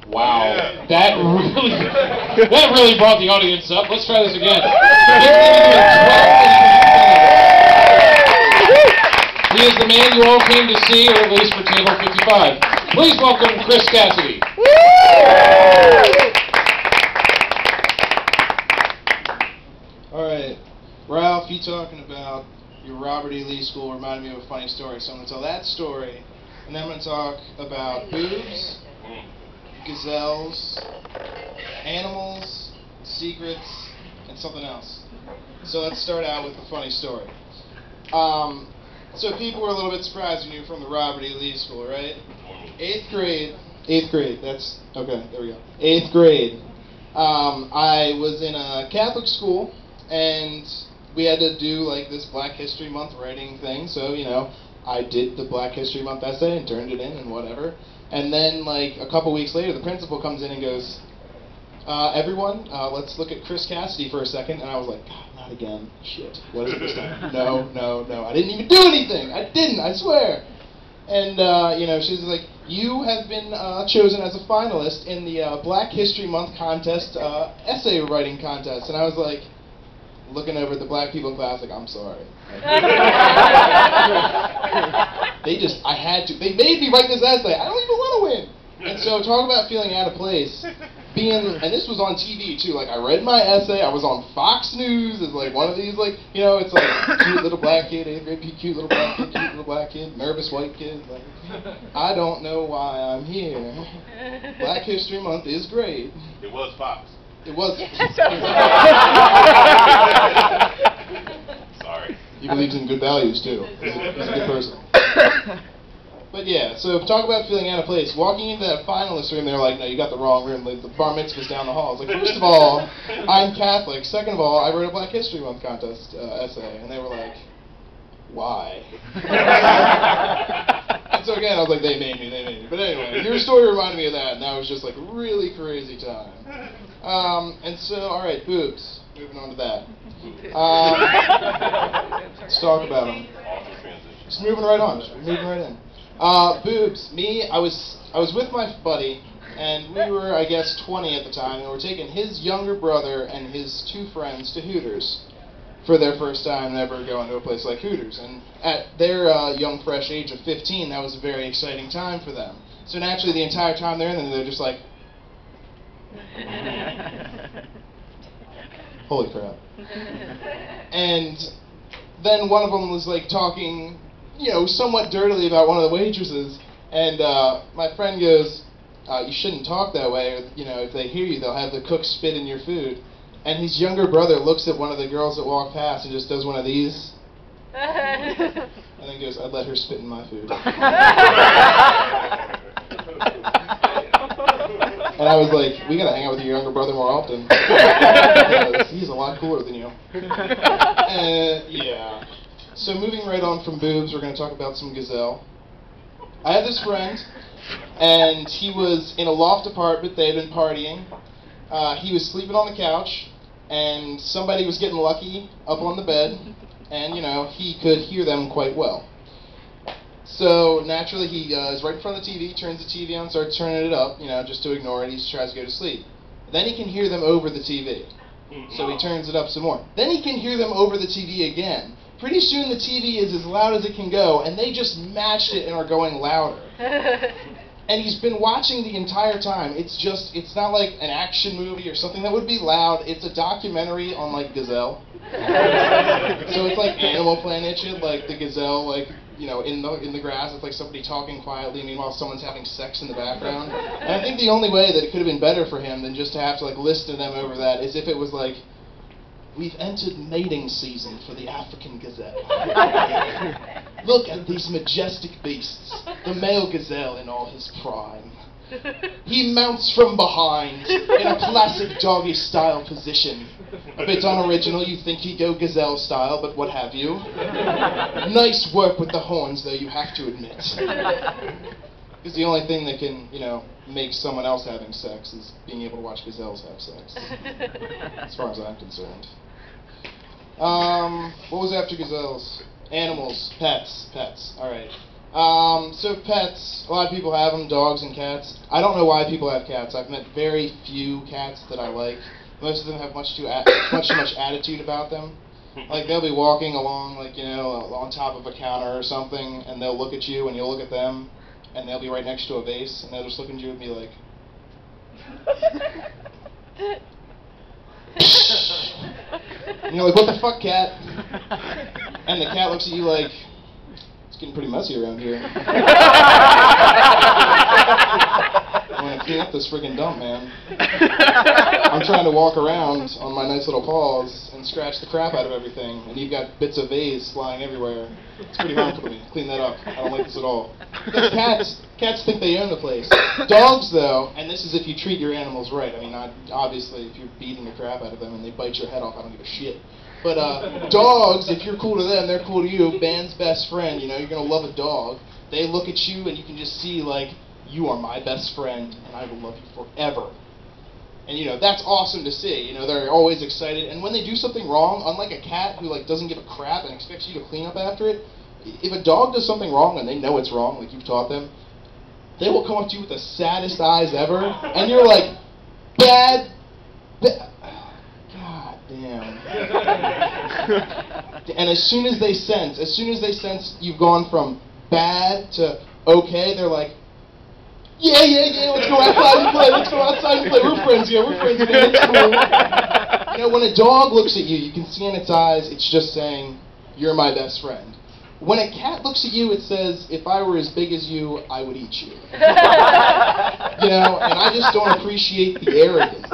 Wow, that really brought the audience up. Let's try this again. He is the man you all came to see, or at least for table 55. Please welcome Chris Cassidy. All right, Ralph, you talking about your Robert E. Lee School reminded me of a funny story, so I'm going to tell that story, and then I'm going to talk about boobs, gazelles, animals, secrets, and something else. So let's start out with the funny story. So people were a little bit surprised when you were from the Robert E. Lee School, right? Eighth grade, that's, okay, there we go. 8th grade. I was in a Catholic school, and we had to do like this Black History Month writing thing, so, you know, I did the Black History Month essay and turned it in and whatever. And then, like, a couple weeks later, the principal comes in and goes, everyone, let's look at Chris Cassidy for a second. And I was like, God, not again. Shit. What is it this time? No. I didn't even do anything. I didn't, I swear. And, you know, she's like, you have been chosen as a finalist in the Black History Month contest, essay writing contest. And I was like, looking over at the black people in class, like, I'm sorry. They made me write this essay. I don't even want to win. And so talk about feeling out of place. And this was on TV too, like I read my essay, I was on Fox News as like one of these, like, you know, it's like cute little black kid, 8th grade, cute little black kid, cute little black kid, nervous white kid, like, I don't know why I'm here. Black History Month is great. It was Fox. It was. Sorry. He believes in good values too. He's a good person. But yeah, so talk about feeling out of place. Walking into that finalist room, they're like, no, you got the wrong room. Like, the bar mitzvah's down the hall. I was like, first of all, I'm Catholic. Second of all, I wrote a Black History Month contest essay. And they were like, why? And so again, I was like, they made me. But anyway, your story reminded me of that, and that was just like a really crazy time. And so, alright, boobs. Moving on to that. Let's talk about them. Just moving right on. Moving right in. Boobs. Me, I was with my buddy, and we were, I guess, 20 at the time, and we were taking his younger brother and his 2 friends to Hooters for their first time ever going to a place like Hooters. And at their young, fresh age of 15, that was a very exciting time for them. So naturally, the entire time they're in there, they're just like, holy crap. And then one of them was like talking, you know, somewhat dirtily about one of the waitresses, and my friend goes, you shouldn't talk that way, or, you know, if they hear you, they'll have the cook spit in your food. And his younger brother looks at one of the girls that walk past and just does one of these, and then goes, I'd let her spit in my food. And I was like, we gotta hang out with your younger brother more often. He's a lot cooler than you. Yeah. So moving right on from boobs, we're gonna talk about some gazelle. I had this friend, and he was in a loft apartment. They had been partying. He was sleeping on the couch, and somebody was getting lucky up on the bed, and, you know, he could hear them quite well. So naturally, he is right in front of the TV, turns the TV on, starts turning it up, you know, just to ignore it. He just tries to go to sleep. Then he can hear them over the TV. So he turns it up some more. Then he can hear them over the TV again. Pretty soon the TV is as loud as it can go, and they just matched it and are going louder. And he's been watching the entire time. It's not like an action movie or something that would be loud. It's a documentary on, like, gazelle. So it's like Animal Planet shit, like the gazelle, like, you know, in the grass. It's like somebody talking quietly, meanwhile someone's having sex in the background. And I think the only way that it could have been better for him than just to have to, like, listen to them over that is if it was like, we've entered mating season for the African gazelle. Look at these majestic beasts, the male gazelle in all his prime. He mounts from behind in a classic doggy-style position. A bit unoriginal, you think he'd go gazelle style, but what have you. Nice work with the horns, though, you have to admit. Because the only thing that can, you know, make someone else having sex is being able to watch gazelles have sex. As far as I'm concerned. What was after gazelles? Animals, pets. Alright. So pets, a lot of people have them, dogs and cats. I don't know why people have cats. I've met very few cats that I like. Most of them have much too much attitude about them. Like, they'll be walking along, like, you know, on top of a counter or something, and they'll look at you, and you'll look at them, and they'll be right next to a vase, and they'll just look at you and be like... and you're like, what the fuck, cat? And the cat looks at you like, it's getting pretty messy around here. I want to clean up this friggin' dump, man. I'm trying to walk around on my nice little paws and scratch the crap out of everything, and you've got bits of vase flying everywhere. It's pretty harmful to me. Clean that up. I don't like this at all. Because cats think they own the place. Dogs, though, and this is if you treat your animals right. I mean, not obviously if you're beating the crap out of them and they bite your head off, I don't give a shit. But dogs, if you're cool to them, they're cool to you. Man's best friend, you know, you're going to love a dog. They look at you and you can just see, like, you are my best friend and I will love you forever. And, you know, that's awesome to see. You know, they're always excited. And when they do something wrong, unlike a cat who, like, doesn't give a crap and expects you to clean up after it, if a dog does something wrong and they know it's wrong, like you've taught them, they will come up to you with the saddest eyes ever. And you're like, bad. God damn. And as soon as they sense you've gone from bad to okay, they're like, yeah, let's go outside and play, we're friends, man, it's cool. You know, when a dog looks at you, you can see in its eyes, it's just saying, you're my best friend. When a cat looks at you, it says, if I were as big as you, I would eat you. You know, and I just don't appreciate the arrogance.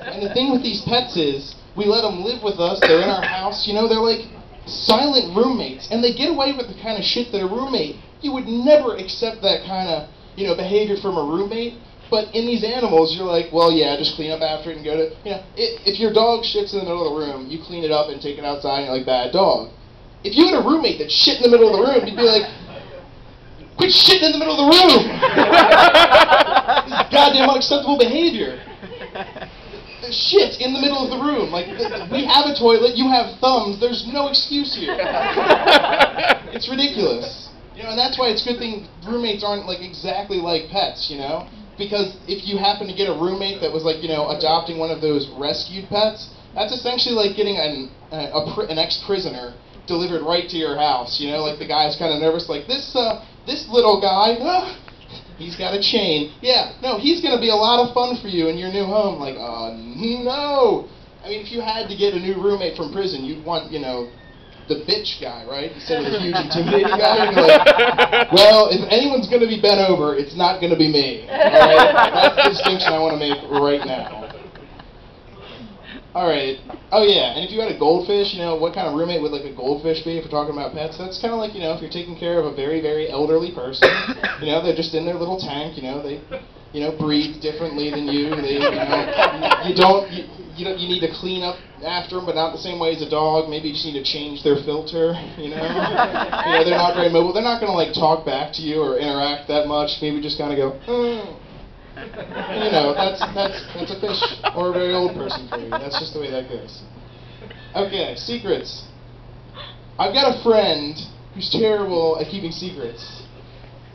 And the thing with these pets is, we let them live with us, they're in our house, you know, they're like silent roommates, and they get away with the kind of shit that a roommate, you would never accept that kind of, you know, behavior from a roommate, but in these animals, you're like, well, yeah, just clean up after it and go to, you know, if your dog shits in the middle of the room, you clean it up and take it outside and you're like, bad dog. If you had a roommate that shit in the middle of the room, you'd be like, quit shitting in the middle of the room! This is goddamn unacceptable behavior. Shit in the middle of the room. Like, we have a toilet, you have thumbs, there's no excuse here. It's ridiculous. You know, and that's why it's a good thing roommates aren't, like, exactly like pets, you know? Because if you happen to get a roommate that was, like, you know, adopting one of those rescued pets, that's essentially like getting an ex-prisoner delivered right to your house, you know? Like, the guy's kind of nervous, like, this little guy, he's got a chain. Yeah, no, he's going to be a lot of fun for you in your new home. Like, no. I mean, if you had to get a new roommate from prison, you'd want, you know, the bitch guy, right? Instead of the huge intimidating guy. You're like, well, if anyone's going to be bent over, it's not going to be me. All right? That's the distinction I want to make right now. All right. Oh, yeah, and if you had a goldfish, you know, what kind of roommate would, like, a goldfish be if we're talking about pets? That's kind of like, you know, if you're taking care of a very, very elderly person, you know, they're just in their little tank, you know, they, you know, breathe differently than you. They, you know, you need to clean up after them, but not the same way as a dog. Maybe you just need to change their filter, you know? You know, they're not very mobile. They're not going to, like, talk back to you or interact that much. Maybe just kind of go, You know, that's a fish or a very old person for you. That's just the way that goes. Okay, secrets. I've got a friend who's terrible at keeping secrets.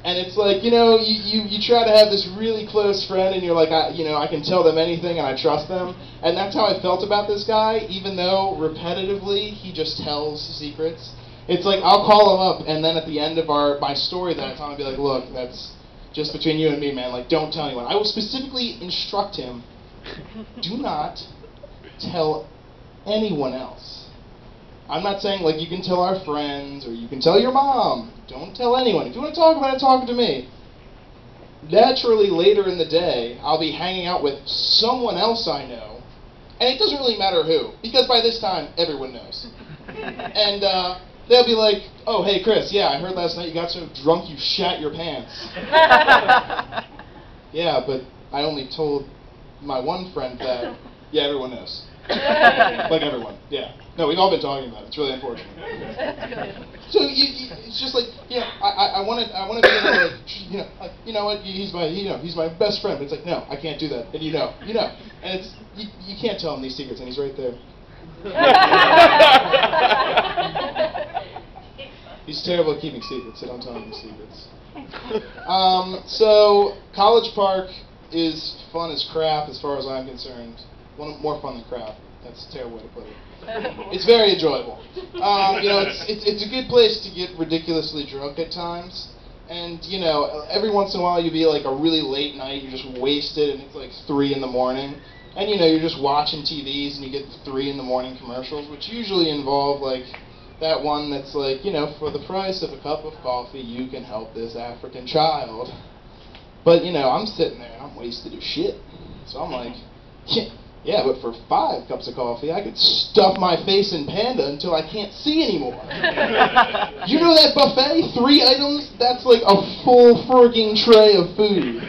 And it's like, you know, you try to have this really close friend and you're like, you know, I can tell them anything and I trust them. And that's how I felt about this guy, even though repetitively he just tells secrets. It's like, I'll call him up and then at the end of my story that I tell him, I'll be like, look, that's just between you and me, man. Like, don't tell anyone. I will specifically instruct him, do not tell anyone else. I'm not saying, like, you can tell our friends or you can tell your mom. Don't tell anyone. If you want to talk about it, talk to me. Naturally, later in the day, I'll be hanging out with someone else I know, and it doesn't really matter who, because by this time, everyone knows. And they'll be like, oh, hey, Chris, yeah, I heard last night you got so drunk you shat your pants. Yeah, but I only told my one friend that. Yeah, everyone knows. Like everyone, yeah. No, we've all been talking about it. It's really unfortunate. So it's just like, you know, I want to be able to, like, you know what? He's my best friend. But it's like, no, I can't do that. And you know, and it's you can't tell him these secrets, and he's right there. He's terrible at keeping secrets, so don't tell him the secrets. So, College Park is fun as crap as far as I'm concerned. More fun than crap. That's a terrible way to put it. It's very enjoyable. It's a good place to get ridiculously drunk at times. And, every once in a while you'll be like a really late night, you're just wasted, and it's like 3 in the morning. And, you're just watching TVs, and you get the 3 in the morning commercials, which usually involve, like, that one that's like, for the price of a cup of coffee, you can help this African child. But, I'm sitting there, and I'm wasted as shit. So I'm like, yeah, but for 5 cups of coffee, I could stuff my face in Panda until I can't see anymore. You know that buffet? 3 items? That's like a full frigging tray of food.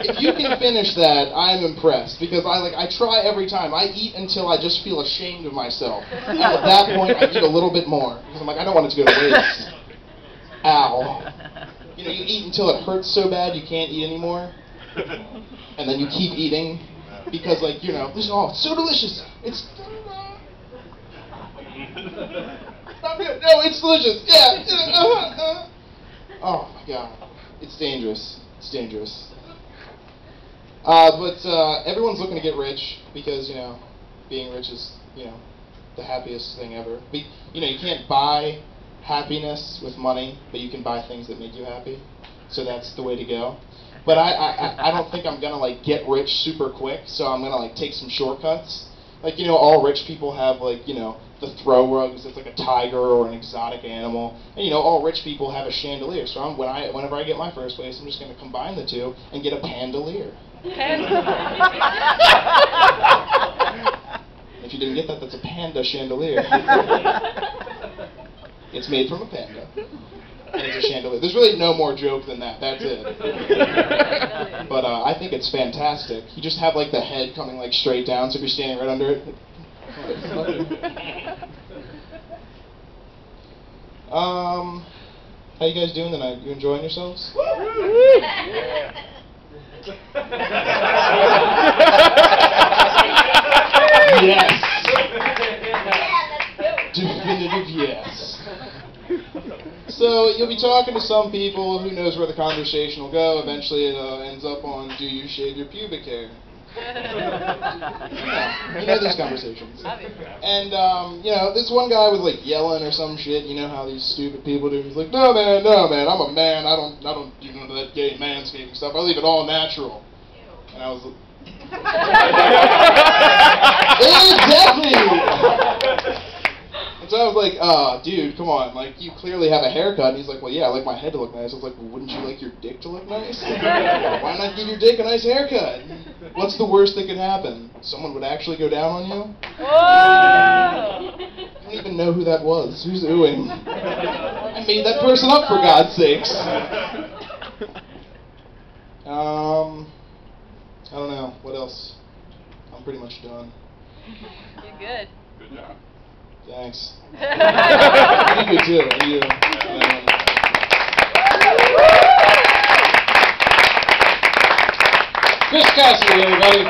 If you can finish that, I'm impressed. Because I try every time. I eat until I just feel ashamed of myself. And at that point, I eat a little bit more. Because I'm like, I don't want it to go to waste. Ow. You eat until it hurts so bad you can't eat anymore. And then you keep eating. Because, it's so delicious. It's not good. No, it's delicious. Yeah. Oh my God, it's dangerous. It's dangerous. But everyone's looking to get rich because being rich is the happiest thing ever. You can't buy happiness with money, but you can buy things that make you happy. So that's the way to go. But I don't think I'm gonna get rich super quick, so I'm gonna take some shortcuts. All rich people have the throw rugs that's like a tiger or an exotic animal, and all rich people have a chandelier. So whenever I get my first place, I'm just gonna combine the two and get a pandelier. If you didn't get that, that's a panda chandelier. It's made from a panda. And it's a chandelier. There's really no more joke than that. That's it. But I think it's fantastic. You just have the head coming straight down, so if you're standing right under it. How you guys doing tonight? You enjoying yourselves? Yes. Definitive yes. So you'll be talking to some people. Who knows where the conversation will go? Eventually, it ends up on, "Do you shave your pubic hair?" These conversations. And this one guy was yelling or some shit. You know how these stupid people do. He's like, no man, I'm a man. I don't do none of that gay manscaping stuff. I leave it all natural." And I was like, exactly. And so I was like, dude, come on, you clearly have a haircut. And he's like, well, yeah, I like my head to look nice. I was like, well, wouldn't you like your dick to look nice? Why not give your dick a nice haircut? What's the worst that could happen? Someone would actually go down on you? Whoa! I don't even know who that was. Who's oohing? I made that person up, for God's sakes. I don't know. What else? I'm pretty much done. You're good. Good job. Thanks. You too. You. Chris Cassidy, everybody.